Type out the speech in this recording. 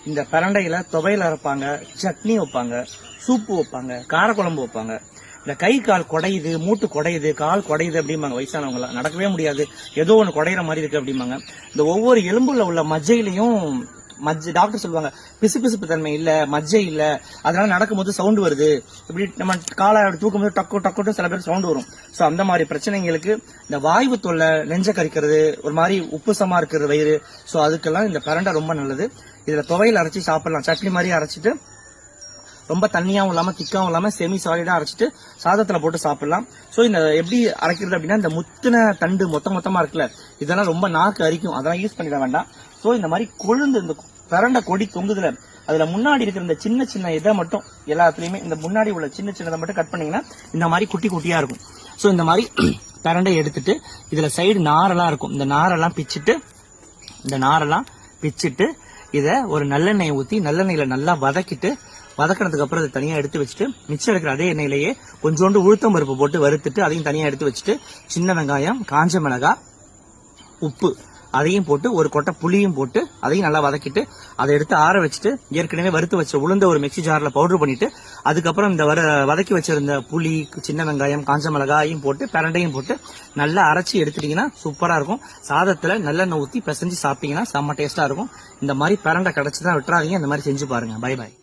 இந்த பிரண்டையில துவையல் அரைப்பாங்க, சட்னி வைப்பாங்க, சூப்பு வைப்பாங்க, காரக்குழம்பு வைப்பாங்க. இந்த கை கால் குடையுது, மூட்டு குடையுது, கால் குடையுது அப்படிம்பாங்க வயசானவங்க எல்லாம். நடக்கவே முடியாது, ஏதோ ஒன்று குடையிற மாதிரி இருக்கு அப்படிம்பாங்க. இந்த ஒவ்வொரு எலும்புல உள்ள மஜ்ஜையிலையும் டாக்டர் சொல்லுவாங்க பிசுபிசுப்பு தன்மை இல்ல, மஜ்ஜை இல்ல, அதனால நடக்கும்போது சவுண்ட் வருது, இப்படி நம்ம காலை தூக்கும் போது டக்கு டக்குன்னு சில பேர் சவுண்ட் வரும். சோ அந்த மாதிரி பிரச்சனைகளுக்கு இந்த வாய்வு தொல்லை, நெஞ்ச கரிக்கிறது, ஒரு மாதிரி உப்புசமா இருக்கிறது வயிறு, சோ அதுக்கெல்லாம் இந்த பிரண்டை ரொம்ப நல்லது. இதுல துவையல் அரைச்சி சாப்பிடலாம், சட்னி மாதிரி அரைச்சிட்டு ரொம்ப தண்ணியாவும் இல்லாம திக்காவும் இல்லாம செமி சாலிடா அரைச்சிட்டு சாதத்துல போட்டு சாப்பிடலாம். சோ இந்த எப்படி அரைக்கிறது அப்படின்னா, இந்த முத்தின தண்டு மொத்தமா இருக்குல்ல, இதெல்லாம் ரொம்ப நாக்கு அரிக்கும், அதெல்லாம் யூஸ் பண்ணிட வேண்டாம். சோ இந்த மாதிரி கொழுந்து, இந்த பிரண்டை கொடி தொங்குதுல, அதுல முன்னாடி இருக்கிற இந்த சின்ன சின்ன இதை மட்டும் எல்லாத்துலயுமே இந்த முன்னாடி உள்ள சின்ன சின்னதை மட்டும் கட் பண்ணீங்கன்னா இந்த மாதிரி குட்டி குட்டியா இருக்கும். சோ இந்த மாதிரி பிரண்டை எடுத்துட்டு இதுல சைடு நாரெல்லாம் இருக்கும், இந்த நாரெல்லாம் பிச்சுட்டு இதை ஒரு நல்லெண்ணெய் ஊத்தி நல்லெண்ணெயில நல்லா வதக்கினதுக்கு அப்புறம் அதை தனியா எடுத்து வச்சுட்டு, மிச்சம் இருக்கிற அதே எண்ணெயிலேயே கொஞ்சோண்டு உளுத்தம் பருப்பு போட்டு வறுத்துட்டு அதையும் தனியா எடுத்து வச்சுட்டு, சின்ன வெங்காயம், காஞ்ச மிளகாய், உப்பு அதையும் போட்டு ஒரு கொட்டை புளியும் போட்டு அதையும் நல்லா வதக்கிட்டு அதை எடுத்து ஆற வச்சுட்டு, ஏற்கனவே வறுத்து வச்ச உளுந்த ஒரு மிக்சி ஜார்ல பவுடர் பண்ணிட்டு, அதுக்கப்புறம் இந்த வதக்கி வச்சிருந்த புளி, சின்ன வெங்காயம், காஞ்ச மிளகாயும் போட்டு பிரண்டையும் போட்டு நல்லா அரைச்சி எடுத்துட்டீங்கன்னா சூப்பரா இருக்கும். சாதத்துல நல்லெண்ணெய் ஊத்தி பிசைஞ்சு சாப்பிட்டீங்கன்னா செம்ம டேஸ்டா இருக்கும். இந்த மாதிரி பிரண்டை கிடைச்சுதான் விட்டுறாதீங்க, இந்த மாதிரி செஞ்சு பாருங்க. Bye bye.